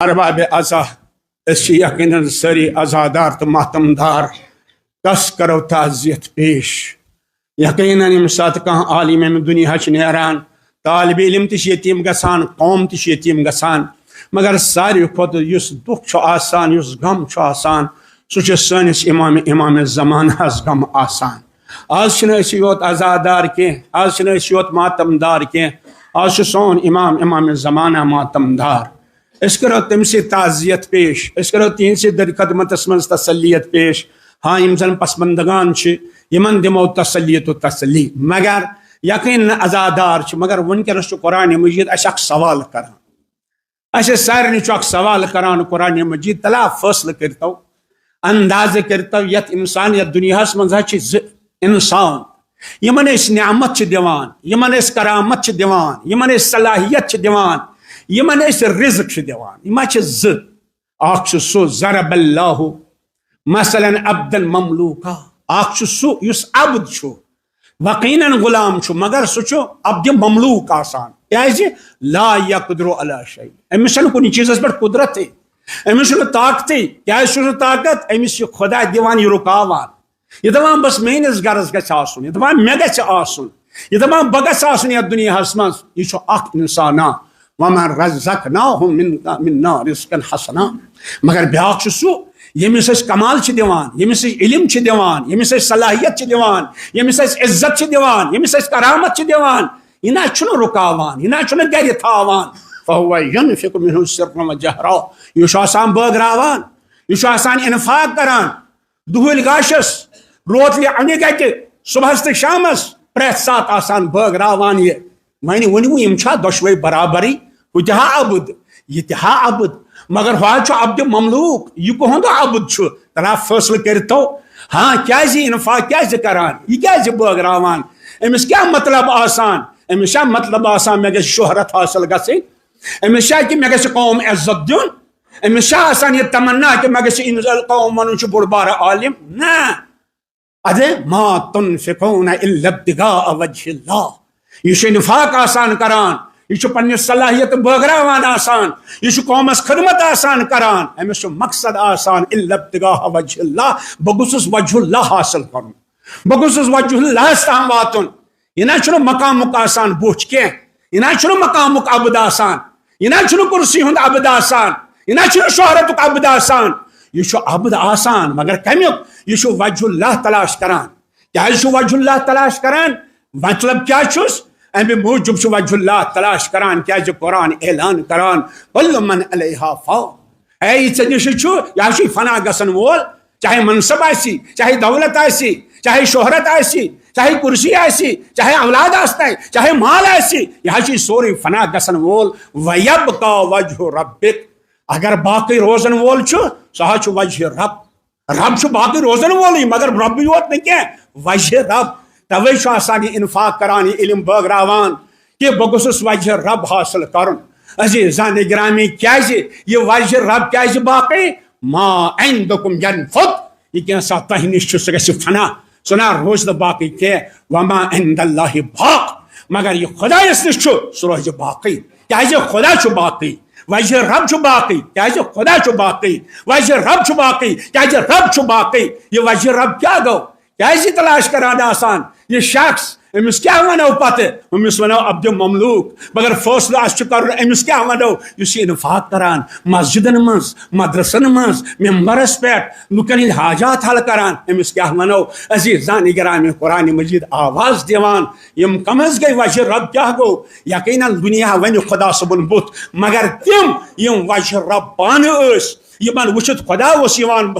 ارباب ازا یقیناً سری ازادار تو ماتم دار کس کرو تعزیت پیش یقیناً یم سات کان عالم ام دنیا نیران طالب علم تش یتیم گسان قوم تش یتیم گسان مگر ساری کھت یس دکھ آسان یس غم آسان سہ سنس امام زمان غم آسان آج یوت ازادار کی آج یوت ماتم دار کی آج سون امام زمانہ ماتم دار اس کرو تم سے تعزیت پیش اس کرو تین سے در خدمتس من تسلیت پیش ہاں یم زن پسماندگان یمن دمو تسلیت و تسلی مگر یقین ازادار مگر ونکس قرآن مجید اس اخ سوال کران اس سارے اخ سوال کران قرآن مجید تلا فیصلہ کرتو انداز کرتو یت انسان یت دنیا من انسان یمن اس نعمت دیوان یمن اس کرامت دیوان یمن اس صلاحیت دیوان یمن اس رزق دیوان یما اخ سو ضرب اللہ مثلا عبدا مملوکا اخ سو یس عبد چھو وقینا غلام چھو مگر سو عبد مملوک آسان کیازِ لا یقدر علی شیء امس کن چیزس پہ قدرت امس طاقت کیازِ طاقت امس یہ خدا دیوان یہ رکاوان یہ دپان بس میس گرس گھس آسن یہ دپان مے گھس آسن یہ دپان بہ گھس آسن یتھ دنیاہس مز یہ اخ انسانا وَمَا رَزَقْنَاهُمْ مِنَّا رِزْقًا حَسَنًا مگر بیاکھ سو یمس کمال دیوان یمس علم دیوان یمس صلاحیت دیوان یمس عزت دیوان یمس کرامت دیوان یہ نہ چھن رکاوان یہ نہ چھن گھر تھاوان فَهُوَ يَنْفِقُ مِنْهُ سِرًّا وَجَهْرًا یہ آسان بٲگراوان یہ آسان انفاق کران دُہٕلۍ گاشس روتلہِ انہِ گٹہِ صبحس تہٕ شامس پرٛٮ۪تھ ساتہٕ آسان بٲگراوان یہ وۄنۍ ؤنِو یِم چھا دۄشوے برابرٕے ہُہ تہِ ہا عبد یہ تہِ ہا عبد مگر ہُہ چھُ عبد مملوک یہ کُہُنٛد عبد چھُ تلا فٲصلہٕ کٔرتو ہاں کیازِ انفاق کیازِ کران یہ کیازِ بٲگراوان أمِس کیاہ مطلب آسان أمِس چھا مطلب آسان مےٚ گژھِ شہرت حٲصِل گژھٕنۍ أمِس چھا کہ مےٚ گژھِ قوم عزت دیُن أمِس چھا آسان یہ تمنا کہ مےٚ گژھِ قوم وَنُن چھُ بوٚڑ بارٕ عالم نہ ادے ما تنفقون الا ابتغاء وجه اللہ یہ انفاق آسان کران یہ پنس صلاحیت بٲگراوان آسان یہ قومس خدمت آسان کران امس مقصد آسان الا ابتغاء وجه اللہ بہ گوٚژھُس وجہ اللہ حاصل کرن بہ گوٚژھُس وجہ اللہ تام واتن یہ نہ مقامک آسان بوچھ کی یہ نہ مقامک عبد آسان یہ نہ کرسی ہند عبد آسان یہ نہ شہرتک عبد آسان یہ عبد آسان مگر کمیک یہ وجہ اللہ تلاش کران کیازِ وجہ اللہ تلاش کران مطلب کیا چھس امہ موجب وجہ اللہ تلاش کران کیازِ قرآن اعلان کران کل من علیہا فان اے ژے نش یہ فنا گژھن وول چاہے منصب آسی چاہے دولت آسی چاہے شہرت آسی چاہے کرسی آسی چاہے اولاد آستے چاہے مال آسی یہ سوری فنا گژھن وول ویبقا وجہ ربک اگر باقی روزن وول سہ وجہ رب باقی روزن وول مگر رب یوت نہ وجہ رب توے آسان یہ انفاق کران یہ علم بٲگراوان کہ بہ گوٚژھُس وجہ رب حاصل کرن عزیزان گرامی کیازِ یہ وجہ رب کیازِ باقی ما عندکم ینفد یہ کینٛژھا تۄہہِ نِش چھُ سُہ گژھِ فنا سُہ نہ روزِ نہٕ باقی کینٛہہ وما عند اللہ باق مگر یہ خدایس نش سہ روزِ باقی کیازِ خدا چھُ باقی وجہ رب چھُ باقی کیازِ خدا چھُ باقی وجہ رب چھُ باقی کیازِ رب چھُ باقی یہ وجہ رب کیا گو کیازِ تلاش کران آسان یہ شخص امس کیا ونو پتہ امس ونو عبد مملوک مگر فیصلہ اس کرن امس کیا ونو یس انفاق کران مسجدن مز مدرسن مز ممبرس پہ لکن حاجات حل کران امس کیا ونو عزیزان گرامی قرآن مجید آواز دیوان یم کم از گئی وجہ رب کیا گو یقینا دنیا ون خدا صبن بت مگر تم یم وجہ رب پان اس یمن وچت خدا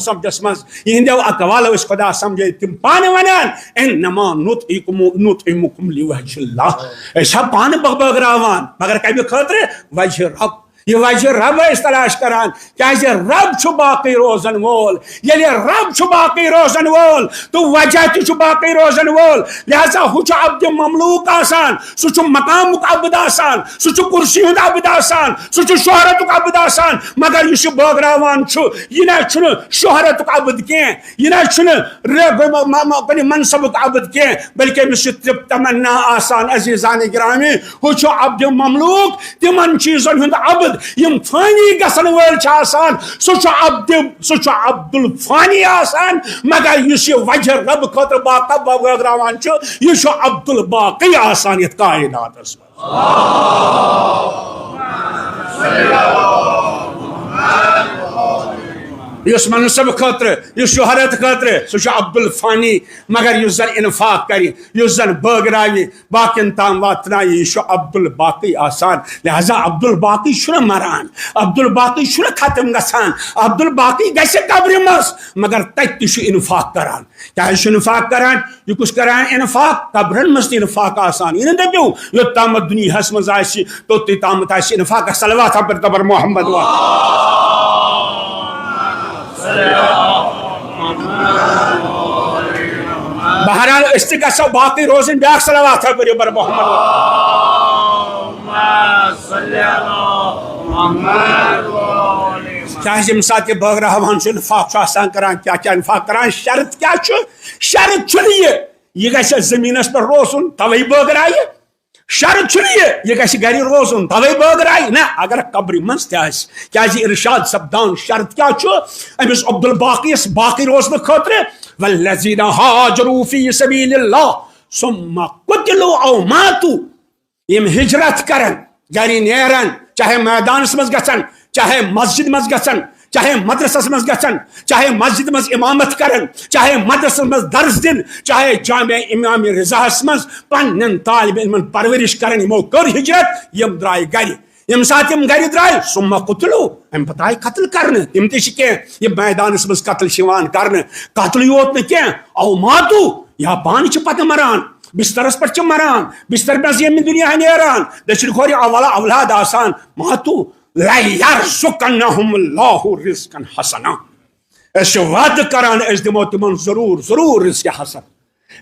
سمجھس مز یہ اقوال خدا سمجھے تم پانے ونان انما نطعمکم لوجہ اللہ ایسا پانے بٲگراوان مگر کمی خاطر وجہ رب یہ وجہ رب اس تلاش کران کیازِ رب چھُ باقی روزن وول ییٚلہِ رب چھُ باقی روزن وول تو وجہ تہِ چھُ باقی روزن وول لہذا ہُہ چھُ عبد مملوک آسان سُہ چھُ مقامُک عبد آسان سُہ چھُ کرسی ہُنٛد عبد آسان سُہ چھُ شہرتُک عبد آسان مگر یُس یہِ بٲگراوان چھُ یہِ نہ چھُنہٕ شہرتُک عبد کینٛہہ یہِ نہ چھُنہٕ منصبُک عبد کینٛہہ بلکہ أمِس چھُ تمنا آسان عزیزان گرامی ہُہ چھُ عبد مملوک تِمن چیٖزن ہُنٛد عبد یم فانی گژھن وٲلۍ چھِ آسان سُہ چھُ عبدالفانی آسان مگر یُس یہِ وجہ رب خٲطرٕ باقی بٲگراوان چھُ یہِ چھُ عبدالباقی آسان یتھ کائناتس یس منصب خاطر یس شہرت خاطر سہ عبدالفانی مگر یس زن انفاق کر یس زن بٲگراوِ باقین تام واتنایہِ یہ عبدالباقی آسان لہذا عبدالباقی چھُنہٕ مران عبدالباقی چھُنہٕ ختم گژھان عبدالباقی گژھِ قبرِ منٛز مگر تتہِ تہِ چھُ انفاق کران کیٛازِ چھُ انفاق کران یہ کُس کران انفاق قبرن منٛز تہِ انفاق آسان یہ نہٕ دٔپِو یوٚت تامتھ دُنیاہس منٛز آسہِ توٚتٕے تامتھ آسہِ انفاق صلوات پر تبر محمد بہرحال اس تہ گژھو باقی روزن بیاکھ صلوات پٔرِو بر محمد کیٛازِ ییٚمہِ ساتہٕ یہِ بٲگراوان چھُ انفاق چھُ آسان کران کیٛاہ کیٛاہ انفاق کران شرط کیٛاہ چھُ شرط چھُنہٕ یہِ گژھِ زٔمیٖنس پٮ۪ٹھ روزُن توے بٲگرایہِ شرط چھُنہٕ یہِ گژھِ گرِ روزُن توے بٲگرایہِ نہ اگر قبرِ منٛز تہِ آسہِ کیٛازِ ارشاد سپدان شرط کیٛاہ چھُ أمِس عبدالباقیس باقی روزنہٕ خٲطرٕ والذین ہاجروا فی سبیل اللہ ثم قتلوا او ماتوا یم ہجرت کرن گرِ نیرن چاہے میدانس منٛز گژھن چاہے مسجد منٛز گژھن چاہے مدرسس منٛز گژھن چاہے مسجد منٛز امامت کرن چاہے مدرسس منٛز درس دن چاہے جامع امام رضاہس منٛز پننٮ۪ن طالب علمن پرورش کرن یمو کٔر ہجرت یم درٛاے گرِ ییٚمہِ ساتہٕ یِم گرِ درٛاے ثم قتلوا امہِ پتہٕ آیہِ قتل کرنہٕ تِم تہِ چھِ کینٛہہ یِم میدانس منٛز قتل چھِ یِوان کرنہٕ قتلٕے یوت نہٕ کینٛہہ او ماتوا یا پانہٕ چھِ پتہٕ مران بسترس پٮ۪ٹھ چھِ مران بستر منٛز ییٚمہِ دُنیا نیران دٔچھِنۍ کھورِ اولاد آسان ماتوا لَیَرزُقَنَّهُمُ اللّٰهُ رِزْقًا حَسَنًا أسۍ چھِ وعدٕ کران أسۍ دِمو تِمن ضروٗر رِزقِ حسن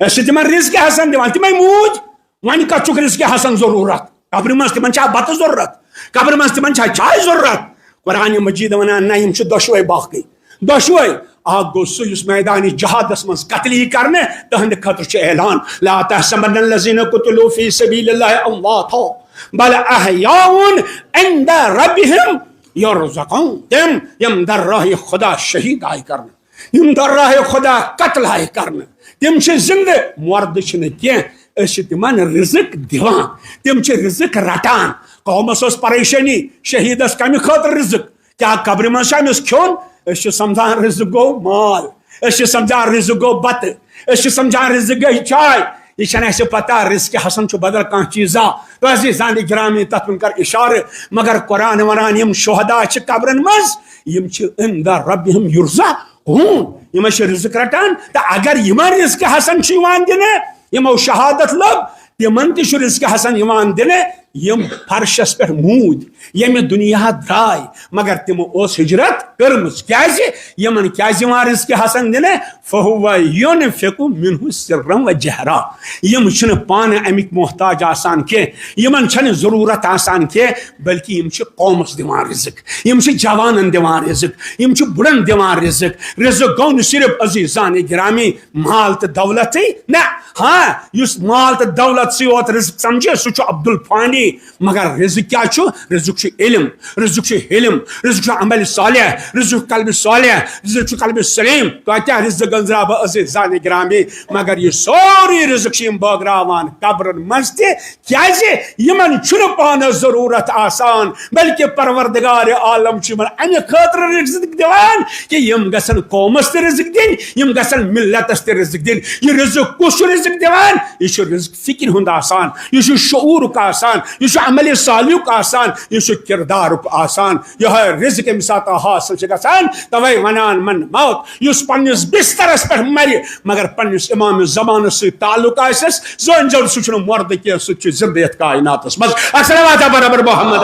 أسۍ چھِ تِمن رِزقِ حسن دِوان تِمے موٗدۍ وۄنۍ کتھ چھُکھ رِزقِ حسن ضروٗرت قبرِ منٛز تِمن چھا بتہٕ ضروٗرت قبرِ منٛز تِمن چھا چاے ضروٗرت قرآنِ مجیٖد ونان نہ یِم چھِ دۄشوے باقٕے دۄشوے اکھ گوٚو سُہ یُس میدانِ جہادس منٛز قتل یی کرنہٕ تہنٛدِ خٲطرٕ چھُ اعلان لا تحسبن الذین قتلوا فی سبیل اللہ امواتا بل احیاء عند ربهم یرزقون تم یم در راہ خدا شہید آئی کرنہٕ یم در راہ خدا قتل آئی کرنہٕ تم چھِ زندٕ مردٕ چھِنہٕ کینٛہہ أسۍ چھِ تِمن رزق دِوان تم چھِ رزق رٹان قومس ٲس پریشٲنی شہیدس کمہِ خٲطرٕ رزق کیٛاہ قبرِ منٛز چھُ أمِس کھیوٚن أسۍ چھِ سمجھان رزق گوٚو مال أسۍ چھِ سمجھان رزق گوٚو بتہٕ أسۍ چھِ سمجھان رزق گٔے چاے یہ چھنہٕ اَسہِ پتہ رزقِ حسن چھُ بدل کانٛہہ چیٖزا عزیزانِ گرامی تتھ منٛز کر اِشارٕ مگر قرآن ونان یِم شہدا چھِ قبرن منٛز یِم چھِ عند ربہم یرزقون یِم چھِ رزق رٹان تہٕ اگر یِمن رزقِ حسن چھُ یِوان دِنہٕ یِمو شہادت لوٚب تِمن تہِ چھُ رزقِ حسن یِوان دِنہٕ یم فرشس پٮ۪ٹھ موٗدۍ ییٚمہِ دُنیا درٛاے مگر تِمو اوس ہجرت کٔرمٕژ کیٛازِ یِمن کیٛازِ یِوان رزقِ حسن دِنہٕ فہو ینفق منہ سرا و جہرا یم چھنہٕ پانہٕ امیِکۍ محتاج آسان کینٛہہ یِمن چھنہٕ ضروٗرت آسان کینٛہہ بلکہِ یم چھِ قومس دِوان رزق یم چھِ جوانن دِوان رزق یم چھِ بُڑن دِوان رزق رزق گوٚو نہٕ صرف عزیزانِ گرامی مال تہٕ دولتٕے نہ ہاں یُس مال تہٕ دولت یوت رزق سمجھِ سُہ چھُ عبدالفانی مگر رزق کیا چھُ رزق چھُ علم رزق چھُ حلم رزق چھُ عمل صالح رزق چھُ قلبِ صالح رزق چھُ قلبِ سلیم کۭتیاہ رزق گنزرا بہٕ عزیزانہِ گرامی مگر یہِ سورُے رزق چھِ یِم بٲگراوان قبرن منٛز تہِ کیٛازِ یِمن چھُنہٕ پانس ضروٗرت آسان بلکہِ پروردگارِ عالم چھُ یِمن امہِ خٲطرٕ رزق دِوان کہِ یِم گژھن قومس تہِ رزق دِنۍ یِم گژھن ملتس تہِ رزق دِنۍ یہِ رزق کُس چھُ رزق دِوان یہِ چھُ رزق فکر ہُنٛد آسان یہِ چھُ شعوٗرُک آسان یہ عمل صالحُک آسان یہ کردارُک آسان یہ رزق ییٚمہِ ساتہٕ حاصل چھُ گژھان توے ونان من موت یُس پننس بسترس پٮ۪ٹھ مرِ مگر پننس امام زمانس سۭتۍ تعلق آسٮ۪س زٲنۍزیو سُہ چھُنہٕ مردٕ کینٛہہ سُہ چھُ زندٕ یتھ کائناتس منٛز اکثر برابر محمد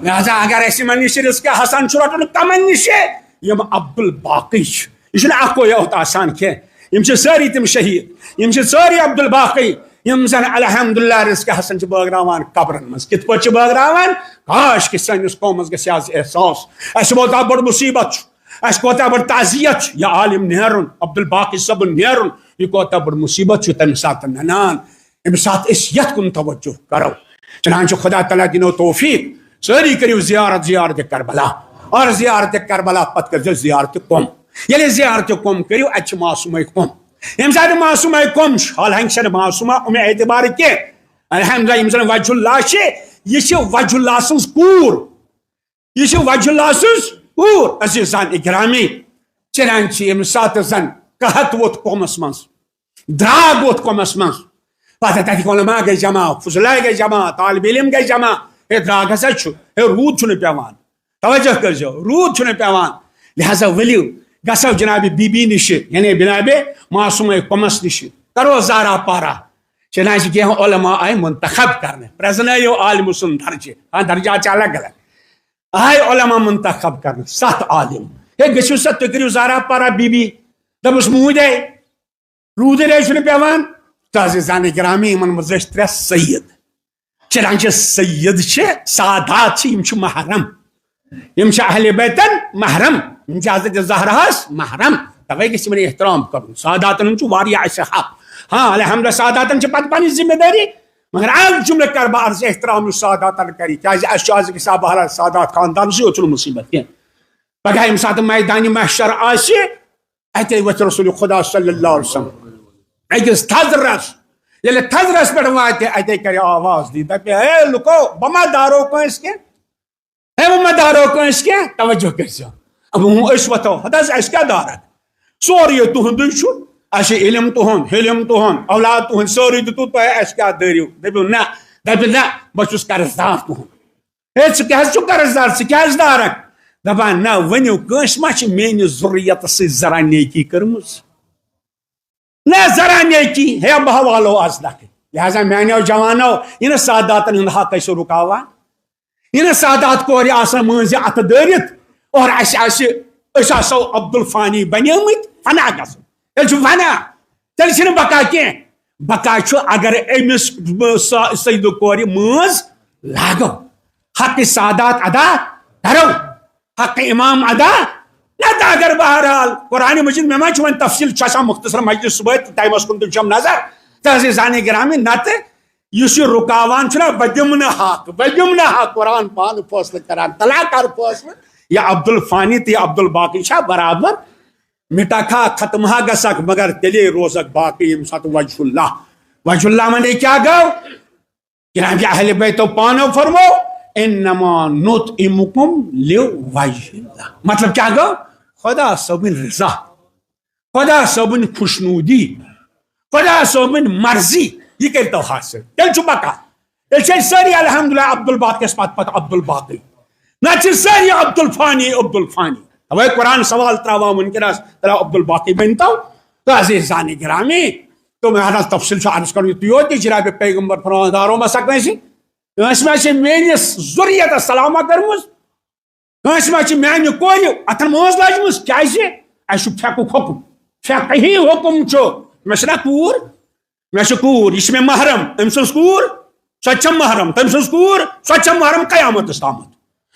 لہذا اگر اسہِ یِمن نِش رزقِ حسن چھُ رٹُن کمن نِش یِم عبدالباقی چھِ یہِ چھُنہٕ اکوے یوت آسان کینٛہہ یم چھِ سٲری تِم شہید یم چھِ سٲری عبدالباقی یم زن الحمدللہ رزقِ حسن چھِ بٲگراوان قبرن منٛز کِتھ پٲٹھۍ چھِ بٲگراوان کاش کہِ سٲنِس قومس گژھِ آز احساس اسہِ کوتاہ بٔڑ مُصیبت چھُ اسہِ کوتاہ بٔڑ تعزیت چھِ یہِ عالم نیرُن عبدالباقی صٲبُن نیرُن یہِ کوتاہ بٔڑ مُصیبت چھُ تمہِ ساتہٕ ننان ام سات اس یت کن توجہ کرو چنانچہ خدا تعالیٰ دنو توفیق ساری کریو زیارت کربلا اور زیارت کربلا پت کر زیارت قوم یل زیارت قوم کریو اتھ معصومہ قوم یم سات معصومہ قوم حال ہنگ معصومہ ام اعتبار کی الحمدللہ یم زن وجہ اللہ یہ وجہ اللہ سز کور یہ وجہ اللہ سز کور عزیزان اکرامی چنانچہ یم سات زن قحط ووت قومس من دراگ ووت قومس من پتہ تتھ علماء گئی جمع فضلاء گئی جمع طالب علم گئی جمع ہے دراگ ہسا ہے رود چھُنہٕ پیوان توجہ کرزو رود چھُنہٕ پیوان لہذا ؤلِو گژھو جناب بی بی نش یعنی جناب معصومہ قومس نش کرو زارا پارا چنانچہ کینٛہہ علماء آئے منتخب کرنے پرزنٲیو عالم سُنٛد درجہ ہاں درجات الگ الگ آئے علماء منتخب کرنے 7 عالم ہے گژھِو سا تُہۍ کٔرِو زارا پارا بی بی دپُس موٗدے روٗدٕے چھُنہٕ پیوان عزیزان گرامی یمن منٛز ٲسۍ 3 سید چنانچہ سید سادات یم محرم یم اہل بیتن محرم یم حضرت زہراہس محرم توے گژھِ یمن احترام کرن ساداتن حق ہاں الحمدللہ ساداتن پتہ پننی ذمہ داری مگر اکھ جملہ کر بہ عرض احترام ساداتن کری کیازِ اسہ آز گژھِ بہرحال سادات خاندان سے چھُنہٕ مصیبت کینٛہہ پگہہ ییٚمہِ ساتہٕ میدانِ محشر آسہِ اتے وتھ رسول خدا صلی اللہ علیہ وسلم اکس تھزرس یل تھزرس پہ وات اتے کر آواز دی دپہ اے لکو بہ ما دارو کنس کی اے بہ ما دارو کنس کی توجہ کرزو اب اس وتو حدس اس کیا دارک سوری تہند اس علم تہند حلم تہند اولاد تہند سوری دتو تو اس کیا دریو دپہ نہ بچس قرضدار تہند اے ژٕ کیٛازِ چھُکھ قرضدار ژٕ کیٛازِ دارک دپان نہ ؤنِو کٲنٛسہِ ما چھِ میٲنِس ضروٗریتس سۭتۍ ذرا نیکی کٔرمٕژ نہ ذرا نیکی ہے بہ والو آز لکھ لہذا میانو جوانو یہ ساداتن ہند حق ٲسِو رکاوان یہ سادات کور آسان مٔنٛزِ اتھٕ دٲرِتھ اور أسۍ آسو عبدالفانی بنیمٕتۍ فنا گژھُن تیٚلہِ چھُ فنا تیٚلہِ چھُنہٕ بقا کینٛہہ بقا چھُ اگر أمِس سیدٕ کورِ مٲنٛز لاگو حق سادات ادا کرو حق امام ادا نہ اگر بہرحال قرآن مجید میں ما ون تفصیل مختصر مجلس صبح ٹائمس کن تم نظر تو عزیزان گرامی نت اس رکاوان بہ دم حق قرآن پان فیصلہ کران طلاق کر فیصلہ یا عبدالفانی تو عبدالباقی برابر مٹا کھا ختم ہا گسک مگر تیلے روزک باقی یم سات وجہ اللہ من کیا گو جناب اہل بیتو پانو فرمو انما نطعمکم لوجہ اللہ مطلب کیا گو خدا صوبن رضا خدا صوبن خوشنودی خدا صوبن مرضی یہ کرتو حاصل تیل چھو بقا تیل چھو ساری الحمدللہ عبدالباقی اس پات عبدالباقی نہ چھو ساری عبدالفانی اوے قرآن سوال تراوا منکراس ترا عبدالباقی بنتاو تو عزیزان گرامی تو میں حالات تفصیل چھو عرض کرنی تو یہ جناب پیغمبر فرمان داروں میں سکنے سی اس میں سے مینس ذریعت سلامہ کرمز اس میں سے میانی کوئی اتن موز لاجمز کیازِ اسو پھیکو حکم پھیکہی حکم چھو میں چھنا کور میں چھ کور یہ میں محرم ام سنس کور سچم محرم تم سنس کور سچم محرم قیامت استامت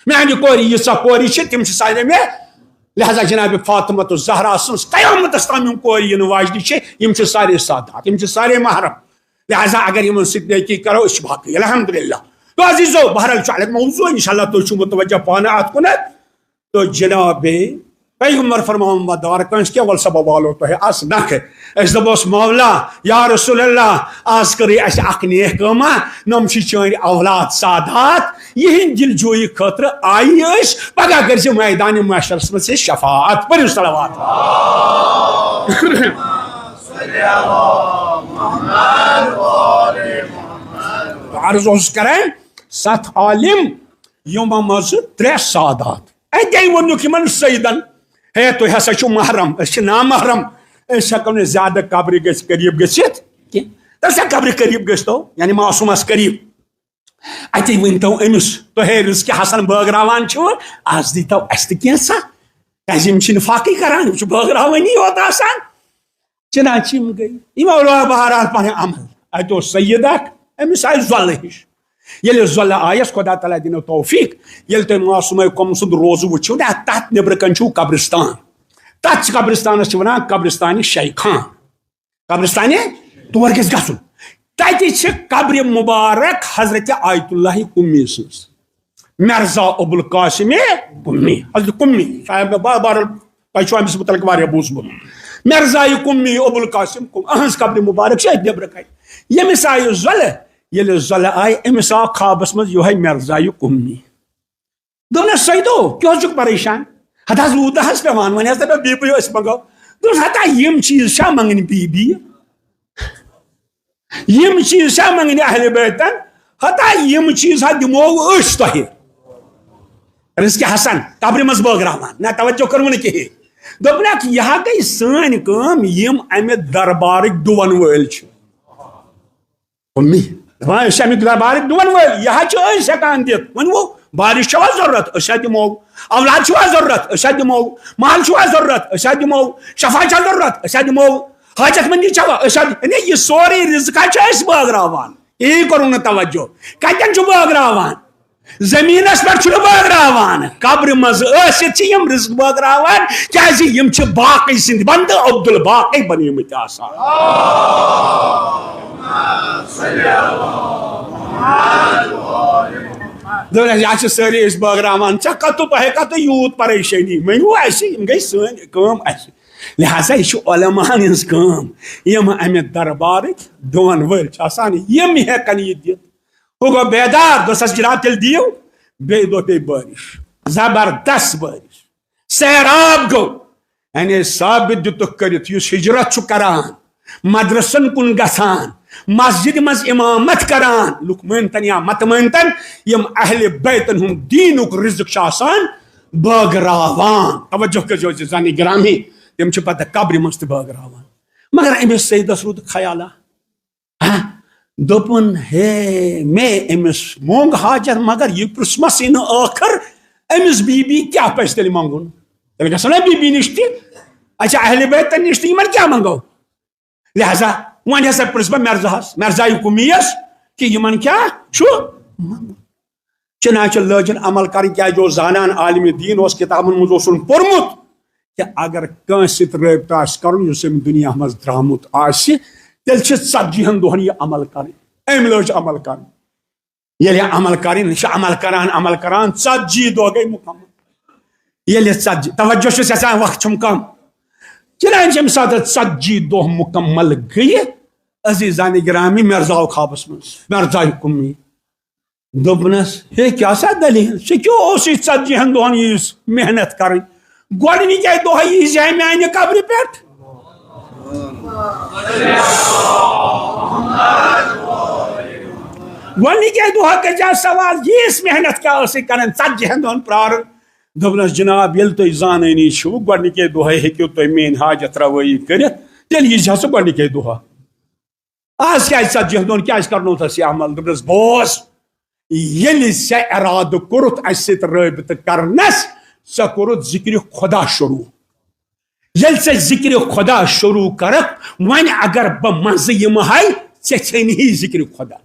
میانی کوری یہ سا کوری چھ تم چھ سائنے میں لہذا جناب فاطمہ الزہرا سنس قیامت استام کوری یہ واجدی چھ یم چھ سارے سادات یم چھ سارے محرم لہذا اگر یم سید نیکی کرو اس باقی الحمدللہ تو عزیزو بہرحال چالت موضوع انشاءاللہ تو چھو متوجہ پانا آت کنت تو جناب پیغمبر فرمان مدار کنس کیا والسبب والو تو ہے اس نکھ اس دبوس مولا یا رسول اللہ آز کری اس اقنی احکامہ نمشی چوئن اولاد سادات یہ دل جوئی خطر آئی اس پگا کرسی میدان محشر سے شفاعت پر صلوات عرض اس کریں 7 عالم یم مز 3 سادات اتے ونک من سیدن ہے تو ہسا چھو محرم اس نامحرم اس ہکو زیادہ قبر قریب گھت تسا قبر قریب گھتو یعنی معصومس قریب اتے ونتو امس تو ہے رزق حسن بٲگراوان چھو آز دیتو اس تہ کینسا کیازِ یم چھ نفاقی کران یم چھ بٲگراوانی یوت آسان چنانچہ یم گئی یم اولو بہرحال پنن عمل اتو سید اکھ امس آئی زل ہش یل زل آیس خدا تعالیٰ دینو توفیق یل تم معصومہ قوم سند روز وچھو نا تات نبر کن چھو قبرستان تات قبرستانس چھ ونان قبرستان شیخان قبرستان تور گژھِ گژھُن تتہ قبر مبارک حضرت آیت اللہ قمی سز مرزا ابو القاسم قمی حضرت قمی شاید بہر تہ امس متعلق واریاہ بوزمت مرزا قمی ابو القاسم اہنز قبر مبارک ات نبر کن یمس آئی زلہ یل زلہ آئی امس آو خوابس مز یہ مرزا قمی دس سیدو کیا پریشان ہتھ لوت پیوان ون بی بی منگو دس ہتا یم چیز منگن بی بی یم چیز منگن اہل بیتن ہتا یم چیز دمو اس تہ رزق حسن قبر مز بٲگراوان نہ توجہ کرو نہ کہین دوپنک یہ گئی سٲنۍ کٲم یم امہ دربارک ڈون وٲلۍ چھِ دپان أسۍ امیُک دربارک ڈون وٲلۍ یہ أسۍ ہٮ۪کان دِتھ وۄنۍ گوٚو بارش چھوا ضرورت أسۍ دمو اولاد چھوا ضرورت أسۍ دمو مال چھوا ضرورت أسۍ دمو شفا چھا ضرورت أسۍ دمو حاجت مندی چھوا أسۍ یہ سورُے رزقا چھِ أسۍ بٲگراوان یی کوٚرُو نہٕ توجہ کتٮ۪ن چھُ بٲگراوان زمینس پہ بٲگراوان قبر مز ٲسِتھ چھِ یم رزق بٲگراوان کیازِ یم چھِ باقی سٕنٛدۍ بندٕ عبد الباقی بنیمٕتۍ آسان یہ ساری أسۍ بٲگراوان ژےٚ کتو تۄہہِ کتو یوٗت پریشٲنی ؤنِو اَسہِ یم گٔے سٲنۍ کٲم اَسہِ لہذا یہ علماءن ہٕنٛز کٲم یم امہ دربارٕکۍ ڈون وٲلۍ چھِ آسان یم ہٮ۪کن یہِ دِتھ وہ گو بیدار دوستس جناب تیل دیو بے دو پہ بارش زبردست بارش سیراب گو یعنی ثابت دتک کرت یس ہجرت چھ کران مدرسن کن گسان مسجد مز امامت کران لوک مانتن یا مت مانتن یم اہل بیتن ہم دینک رزق چھ آسان بٲگراوان توجہ کرو زانی گرامی تم چھ پتہ قبر مز تہ بٲگراوان مگر امس سیدس رود خیالہ دپن ہے میں امس مونگ حاجت مگر یہ پرسمس ان آخر امس بی بی کیا پس تیل منگن تیل گھن بی بی نش تہ اچھا اہل بیتن نش تہ یمن کیا منگو لہذا ون ہسا پرس بہ مرزا قمیس کہ یمن کیا چھو چنانچہ لجن عمل کرن کیا جو زانان عالم دین اس کتابن مز اوسن پورمت کہ اگر کانس ست رابطہ آس کرن یس دنیا مز درامت آس تیل 40 دہن یہ عمل کریں ام لوج عمل کریں یل عمل کریں عمل کران 40 دہ گئی مکمل یل 40 توجہ چھس یژھان وقت چھم کم چنانچہ یم سات 40 دہ مکمل گئی عزیزان گرامی مرزا خوابس مز مرزا قمی دوپنس ہے کیا سا دلیل ژے کیوں اوس 40 دہن یہ محنت کریں گۄڈنِکے دۄہ یی زِ میانہِ قبرِ پٮ۪ٹھ گۄڈنِکے دۄہ کٔرۍ سوال ییٖژ محنت کیٛاہ ٲسٕے کران 40 دۄہن پرٛارُن دوٚپنس جناب ییٚلہِ تُہۍ زانٲنی چھِو گۄڈنِکے دۄہے ہیٚکِو تُہۍ میٲنۍ حاجت روٲیی کٔرِتھ تیٚلہِ ییٖزِ سا گۄڈنِکے دۄہ آز کیٛازِ 40 دۄہن کیٛازِ کرنو تس یہِ عمل دوٚپنس بوز ییٚلہِ ژےٚ ارادٕ کوٚرُتھ اسہِ سۭتۍ رٲبطہٕ کرنس ژےٚ کوٚرُتھ ذکرِ خدا شروع ییٚلہِ ژےٚ ذکرِ خدا شروع کرکھ وۄنۍ اگر بہٕ منٛزٕ یِمہٕ ہے ژےٚ ژھیٚنہی ذکرِ خدا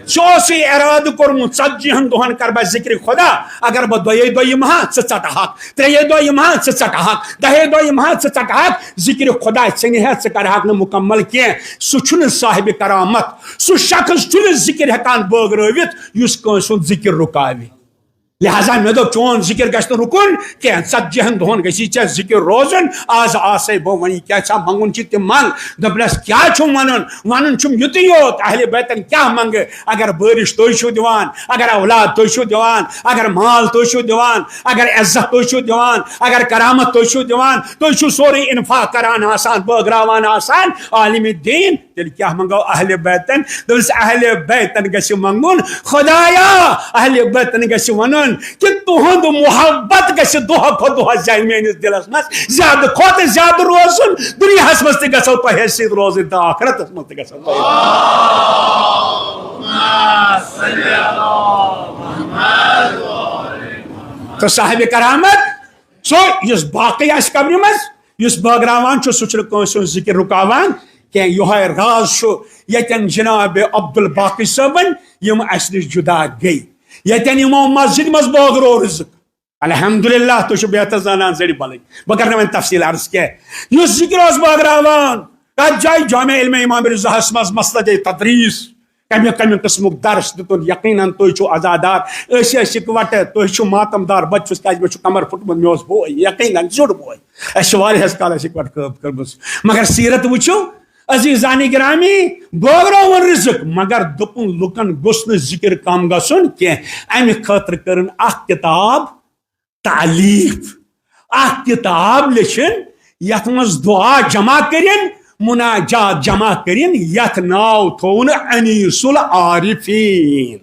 ژےٚ ارادٕ کوٚرمُت 40 دۄہن کر بہٕ ذکرِ خدا اگر بہٕ 2 دۄہ یِمہٕ ہا ژٕ ژٹہاکھ 3 دۄہ یِمہٕ ہا ژٕ ژٹہاکھ 10 دۄہ یِمہٕ ہا ژٕ ژٹہاکھ ذکرِ خدا ژھیٚنہِ ہے ژٕ کرہاکھ نہٕ مُکمل کینٛہہ سُہ چھُنہٕ صاحبِ کرامت سُہ شخص چھُنہٕ ذکر ہٮ۪کان بٲگرٲوِتھ یُس کٲنٛسہِ ہُنٛد ذکر رُکاوِ لہذا مے دوٚپ چون ذکر گژھِ نہٕ رُکُن کینٛہہ 40 دۄہن گژھی ژےٚ ذکر روزُن آز آسے بہٕ وۄنۍ کیٛاہ ژےٚ منٛگُن چھُ تہِ منٛگ دوٚپنس کیٛاہ چھُم ونُن چھُم یُتُے یوت اہلِ بیتن کیٛاہ منٛگہٕ اگر بٲرِش تُہۍ چھِو دِوان اگر اولاد تُہۍ چھِو دِوان اگر مال تُہۍ چھِو دِوان اگر عزت تُہۍ چھِو دِوان اگر کرامت تُہۍ چھِو دِوان تُہۍ چھِو سورُے انفاق کران آسان بٲگراوان آسان عالمِ دیٖن تیٚلہِ کیٛاہ منٛگو اہلِ بیتن دوٚپُس اہلِ بیتن گژھِ منٛگُن خدایا اہلِ بیتن گژھِ ونُن کہ تہنٛد محبت گژھِ دۄہ کھۄتہٕ دۄہ زانہِ میٲنِس دلس منٛز زیادٕ کھۄتہٕ زیادٕ روزُن دُنیاہس منٛز تہِ گژھو تۄہہِ سۭتۍ روزٕنۍ تہٕ آخرتس منٛز تہِ گژھو تۄہہِ تہٕ صاحبِ کرامت سُہ یُس باقٕے آسہِ قبرِ منٛز یُس بٲگراوان چھُ سُہ چھُنہٕ کٲنٛسہِ ہُنٛد ذکر رُکاوان کینٛہہ یِہوے راز چھُ ییٚتٮ۪ن جناب عبد الباقی صٲبن یِم اسہِ نِش جُدا گٔے ییٚتٮ۪ن یِمو مسجد منٛز بٲگرو رزق الحمدللہ تھی بہتر زانان زڑی بلن بہ کر وی تفصیل عرض کی ذکر بٲگراوان کت جائے جامع علم امام رضاہس مز مسلط تدریس کمی کمی قسم درس دتن یقیناً تھی عزادار اکوٹے تھی ماتم دار بچس کیا مے کمر پھٹمت مے بوے یقیناً زیوٚڑ بوے اس کالس اکوٹ کٲم کٔرمٕژ مگر سیرت وٕچھو عزیزان گرامی بٲگراوُن رزق مگر دپن لُکن گوٚژھ نہٕ ذکر کم گژھُن کینٛہہ امہِ خٲطرٕ کٔرٕن اکھ کتاب تعلیف اکھ کتاب لیچھن یتھ منٛز دعا جمع کٔرِنۍ مناجات جمع کرین یت ناو تھون انیس العارفین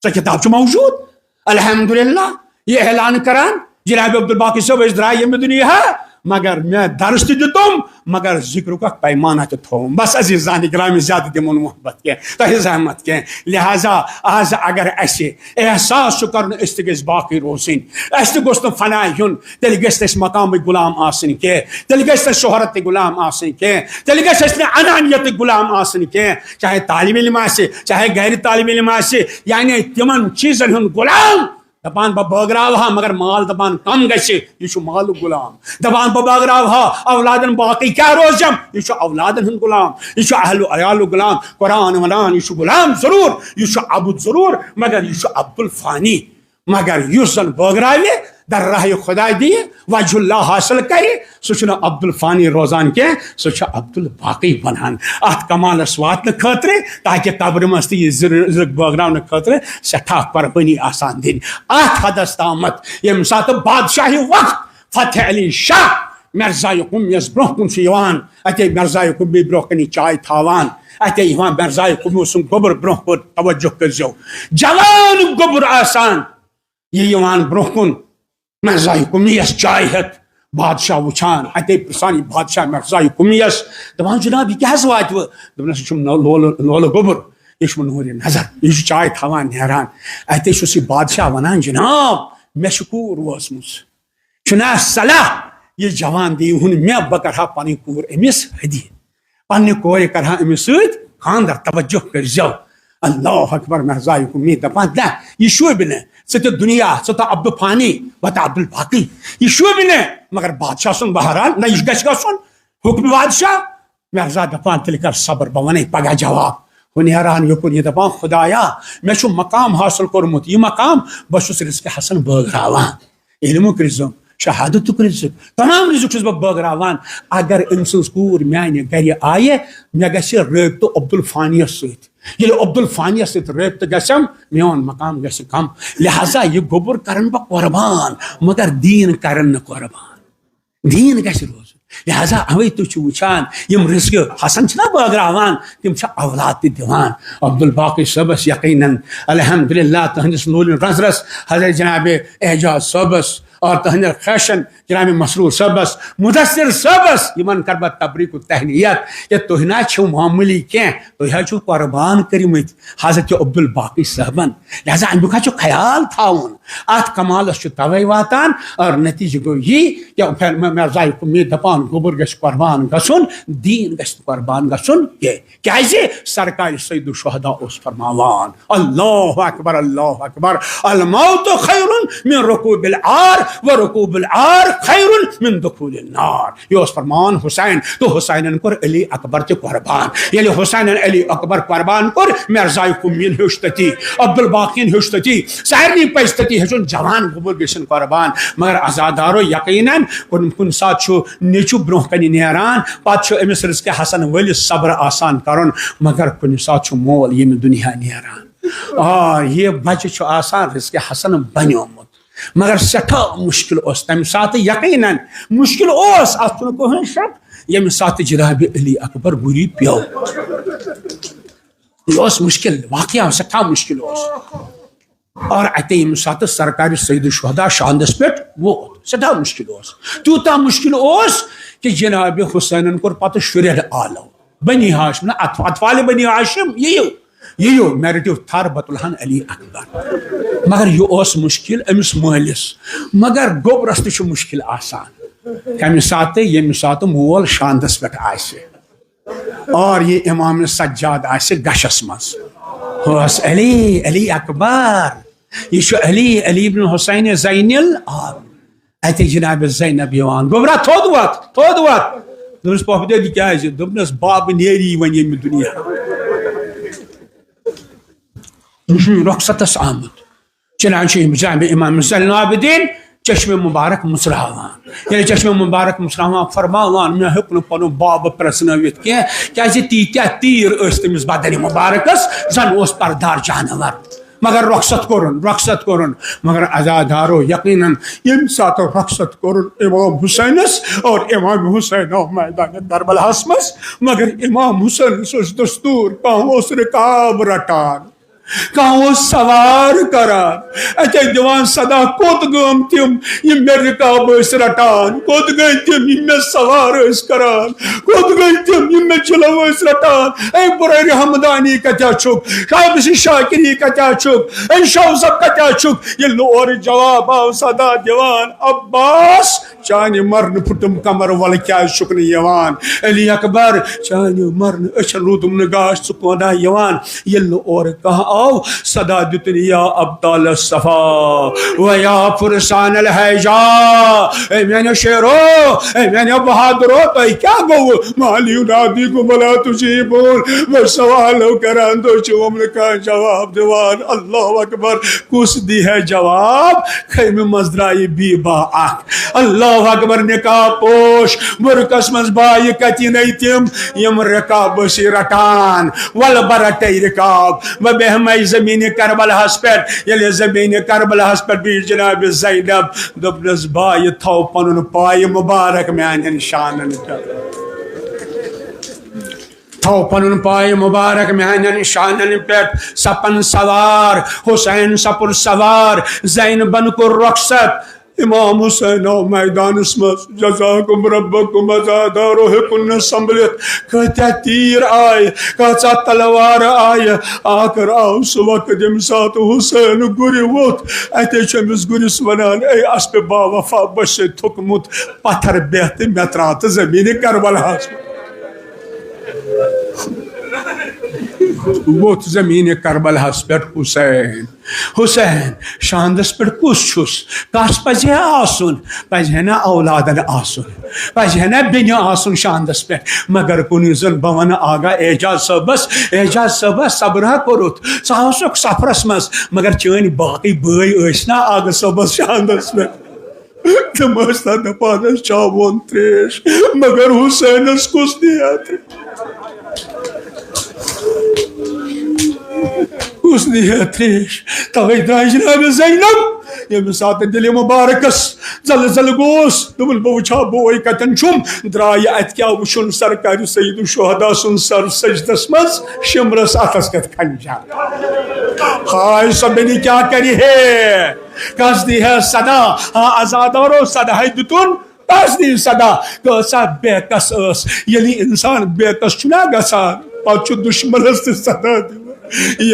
سو کتاب موجود الحمدللہ یہ اعلان کران جناب عبدالباقی صاحب اس درائے میں دنیا مگر میں درس تہ دتم مگر ذکر کا پیمانہ تہ تھوم بس عزیزان گرامی زیادہ دمون محبت کی تہ زحمت کی لہذا آز اگر اسہ احساس کرن اس تہ گژھِ باقی روزن اس تہ گوٚژھ نہٕ فنا ہیون تیٚلہِ گژھِ اسہ مقام غلام آسن کی تیٚلہِ گژھِ اسہ شہرت غلام آسن کی تیٚلہِ گژھِ اسہ انانیت غلام آسن کی چاہے طالب علم آسہ چاہے غیر طالب علم آسہ یعنی تمن چیزن ہند غلام دپان بہ بٲگراوہا مگر مال دپان کم گژھِ یہ مال غلام دپان بہ بٲگراوہا اولادن باقی کیا روزم یہ اولادن ہند غلام یہ اہل عیال غلام قرآن ونان یہ غلام ضرور یہ عبد ضرور مگر یہ عبد الفانی مگر اس زن بٲگراوِ در راہ خدا دی وجہ اللہ حاصل کرے سہ عبد الفانی روزان کی سہ عبد الباقی بنان ات کمالس واتن خاطر تاکہ قبر مز تہ بٲگراونہٕ خاطر سٹھا قربانی آسان دن ات حدس تامت یم سات بادشاہی وقت فتح علی شاہ مرزائی قمیس برہ کن اتے مرزائی قمی برہ کنی چائے تھاوان اتے مرزائی قمی سن گوبر برہ کن توجہ کرزو جوان گوبر آسان یہ برہ کن مرزائی قمیس چائے ہت بادشاہ وچھان اتے پرسانی بادشاہ مرزائی قمیس دپان جناب یہ کیا وات دپنس یہ لول گوبر یہ نور نظر یہ چائے تھاوان نیران اتے یہ بادشاہ ونان جناب مے شکور وسمس چنا صلاح یہ جوان دی ہن مے بہ کرہا پنن کور امس ہدی پنہ کور کرہا امس ست خاندر توجہ کرزو اللہ اکبر مرزائی قمی دپان نہ یہ شوبہ نہ ژٕ دنیا ژٕ عبد الفانی بتا عبد الباقی یہ شوبہ نہ مگر بادشاہ سن بہرحال نہ یہ گژھِ گژھُن حکم بادشاہ مرزا دپان تیٚلہِ کر صبر بہ ونے پگہ جواب ہُہ نیران یوکُن یہ دپان خدایا مے چھُ مقام حاصل کوٚرمُت یہ مقام بہ چھُس رزق حسن بٲگراوان علمُک رزق شہادتُک رزق تمام رزق چھُس بہ بٲگراوان اگر أمۍ سٕنٛز کوٗر میانہِ گرِ آیہِ مےٚ گژھِ رٲبطہٕ عبد الفانیس سۭتۍ ییٚلہِ عبد الفانیس سۭتۍ رٲبطہٕ گژھم میون مقام گژھِ کم لہذا یہ گوبر کرن بہ قربان مگر دین کرن نہ قربان دین گژھِ روزُن لہذا اوے تھی وچان یم رزق حسن چھنا بٲگراوان تم اولاد تہ دِوان عبد الباقی صٲبس یقیناً الحمدللہ تہندس نور نظرس حضرت جناب اعجاز صٲبس اور تہندر خیشن جناب مسرور صٲبس مدثر صٲبس یمن کر بہ تبریک و تہنیت کہ تُہۍ نہ چھو معمولی کینٛہہ تُہۍ حظ چھو قربان کٔرمٕتۍ حضرت عبد الباقی صٲبن لہذا امیُک حظ چھُ خیال تھاوُن ات کمالس چھُ توے واتان اور نتیجہ گوٚو یی کہ مرزائی قمی دپان گوبر گژھِ قربان گژھُن دین گژھِ نہٕ قربان گژھُن کینٛہہ کیازِ سرکار سید الشہداء اوس فرماوان اللہ اکبر الموت خیر من رکوب العار ورکوب العار خیر من دخول النار یہ اوس فرمان حسین تو حسینن کور علی اکبر تہ قربان ییٚلہِ حسینن علی اکبر قربان کور مرزائی قمین ہیوٚچھ تتی عبد الباقین ہیوٚچھ تتی سارنٕے پزِ تتی ہیٚچھُن جوان گوبر گژھن قربان مگر عزادارو یقیناً کُنہِ ساتہٕ چھُ نیٚچوٗ برونٛہہ کنہِ نیران پتہٕ چھُ أمِس رزقِ حسن وٲلِس صبر آسان کرُن مگر کُنہِ ساتہٕ چھُ مول ییٚمہِ دُنیا نیران اور یہ بچہ چھُ آسان رزقِ حسن بنیومُت مگر سٹھا مشکل اوس تمہِ ساتہٕ یقیناً مشکل اوس اتھ چھُنہٕ کٕہٕنۍ شک ییٚمہِ ساتہٕ جناب علی اکبر گُری پیوٚو یہ اوس مشکل واقعہ سٹھا مشکل اوس اور اتے ییٚمہِ ساتہٕ سرکار سید الشہداء شاندس پٮ۪ٹھ ووت سٹھا مشکل اوس تیوٗتاہ مشکل اوس کہ جناب حسینن کوٚر پتہٕ شُرٮ۪ن آلو بنی ہاشم نہ اطفال بنی ہاشم یہ مےٚ رٔٹِو تھر بتُلہن علی اکبر مگر یہ اوس مشکل امس مٲلِس مگر گوبرس تہ چھُ مشکل آسان کمہِ ساتہٕ ییٚمہِ ساتہٕ مول شاندس پٮ۪ٹھ آسہِ اور یہ امام سجاد آسہِ گشس منٛز اوس علی اکبر یہ علی بن حسین زین العاب اتہ جناب زینب یوان گوبرا تھود وات دس پاپ دے کیا دس باب نیری ون یم دنیا رخصتس آمد چنانچہ جناب امام زین العابدین چشم مبارک مسراوان یعنی چشم مبارک مسراوان فرماوان میں ہیک پن باب پرسنوت کی تیتیا تیر تمس بدن مبارکس زن اس پردار جانور مگر رخصت کورن مگر عزادارو یقیناً یم سات رخصت کورن امام حسینس اور امام حسین میدان کربلاہس مس مگر امام حسین دستور کان رکاب رٹان کان سوار کران اتھے دان صدا کوت گم تم یم مے رکاب رٹان کوت گئی تم یم مے سوار کران کوت گئی تم یم مے چلو رٹان اے بریر حمدانی کتیا چھک شاہ شاکری کتیا چھک اے شاہ صاحب کتیا چھک یہ لور جواب آو صدا دیوان عباس چانہ مرن پھٹم کمر ول کیا شکن یوان علی اکبر چانہ مرن اچھن رودم نگاش سکونا یوان یہ اور کہاں آو صدا دتنی یا ابطال الصفا و یا فرسان الحیجا اے میانے شیرو اے میانے بہادرو تو کیا گو مالی انادی کو بلا تجیبون و سوالو کران دو چوم لکا جواب دیوان اللہ اکبر کس دی ہے جواب خیم مزدرائی بی با آکھ اللہ اکبر نکاح پوش مرکس مزبائی کتی نیتیم یم رکاب سی رٹان والبرٹی رکاب و بہمائی زمین کربلاہس پہ یلی زمین کربلاہس پہ بھی جناب زینب دبنس بائی تھو پنن پائی مبارک میانن شانن تھو پنن پائی مبارک میانن شانن پہ سپن سوار حسین سپر سوار زینبن کو رخصت امام حسین میدان اسمس جزاکم ربکم ازادارو حکن سنبلت کہتا تیر آئے کہتا تلوار آئے آکر آو سوک دم سات حسین گری ووت ایتے چمس گریس ونان اے اس پہ با وفا بش تھکمت پتھر بیہتے میترات زمین کربلا ووت زمین کربلاہس پہ حسین شاندس پہ کس چھس کس پزہ آسن پزہ نا اولادن آسن پزہ نا بین آسن شاندس پہ مگر کن زن بہ آگا اعجاز صبس صبرہ کورت ثک سفرس مز مگر چین باقی بٲے نا آگا صبس شاندس پہ تم دپان چاون تریش مگر حسینس کس دیا اس نے تریش توے درائے جناب زینب یم سات دل مبارکس زل گوس دبل بہ وچھا بوے کتن چھم درائے ات کیا وچھن سرکار سید الشہداء سن سر سجدس مز شمرس اتس کت کھنجا ہائے سبنی کیا کری ہے کس دی ہے صدا ہاں آزادارو صدا ہے دتن کس دی صدا کسا بے کس اس یعنی انسان بے کس چھنا گسان پچ دشمنس تہ صدا دی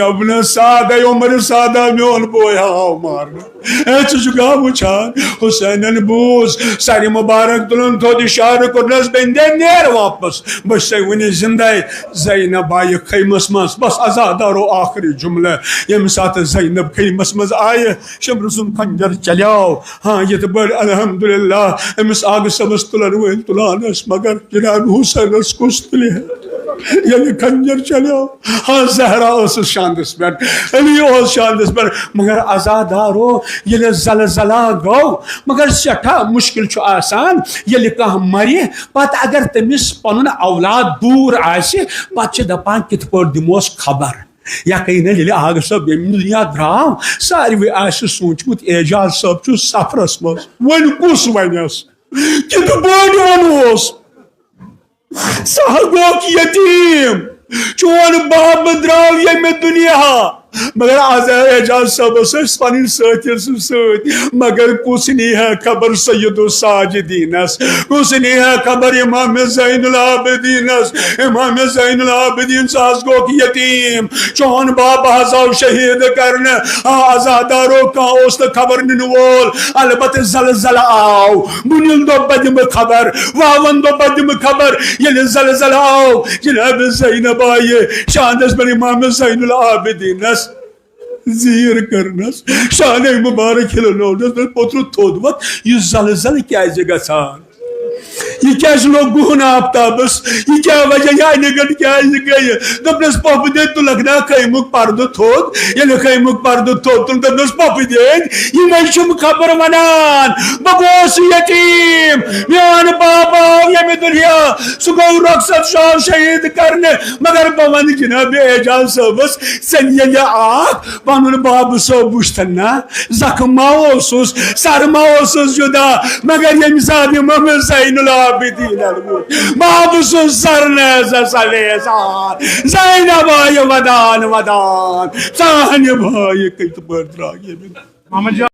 ابن سادہ عمر سادہ میون بویا آو مارنا اے چکا وچھان حسینن بوز ساری مبارک دلن تھو اشارہ کرنس بندے نیر واپس بس سے ونی زندہ زینب آئی خیمس مز بس ازادارو آخری جملہ یم ساتھ زینب خیمس مز آئے شمرسن خنجر چلیاو ہاں یہ تو بڑھ الحمدللہ امس آگ سبس تلن وین تلانس مگر جناب حسین اس کس تلی ہے یعنی خنجر چلیاو ہاں زہرا اس شاندس پر علی اس شاندس پر مگر ازادارو یلی زلزلہ گو مگر سٹھا مشکل چھو آسان یلی کہ مری پت اگر تمس پنن اولاد دور آسی پت چھ دپان کت پور دموس خبر یا کہیں یلی آگ صاحب یم دنیا دراو ساروی آسی سوچمت اعجاز صاحب چھو سفرس مز ون کس ونس کت بڑ ونوس سہ گوک یتیم چون باب دراو یم دنیا مگر آز اعجاز صاحب اس پنن ساتھی ست مگر کس نی ہے خبر سید الساجدینس کس نی ہے خبر امام زین العابدینس امام زین العابدین ساز گو کی یتیم چون باب ہزاو شہید کرنے آزادارو کا اس خبر ننوول البت زلزلہ آو بنیل دو بدم خبر واون دو بدم خبر یلی زلزلہ آو جناب زینب آئیے شاندس پر امام زین العابدینس زیر کرنس شان مبارک ہلنس پوتر تھود وقت یہ زلزل کیازِ گژھان یہ کیازِ لوگ گہن آفتابس یہ کیا وجہ یہ نگن کیازِ گئی دپنس پوپ دے تو لگنا خیمک پردہ تھوت یل خیمک پردہ تھوت تم دپنس پوپ دے یہ میں چھم خبر ونان بہ گوس یتیم میون باب آو یمہ دنیا سہ گو رخصت شاہ شہید کرنے مگر بہ ون جناب اعجاز صٲبس ژےٚ ییٚلہِ اکھ پنُن باب صٲب وٕچھتن نا زخم ما اوسُس سر ما اوسُس جدا مگر ییٚمہِ ساتہٕ یہِ محمد زین العابدین باب سُنٛد سر نیزس علیسان زینب آیہِ ودان ودان سانہِ بھایہِ کِتھ پٲٹھۍ درٛاے ییٚمہِ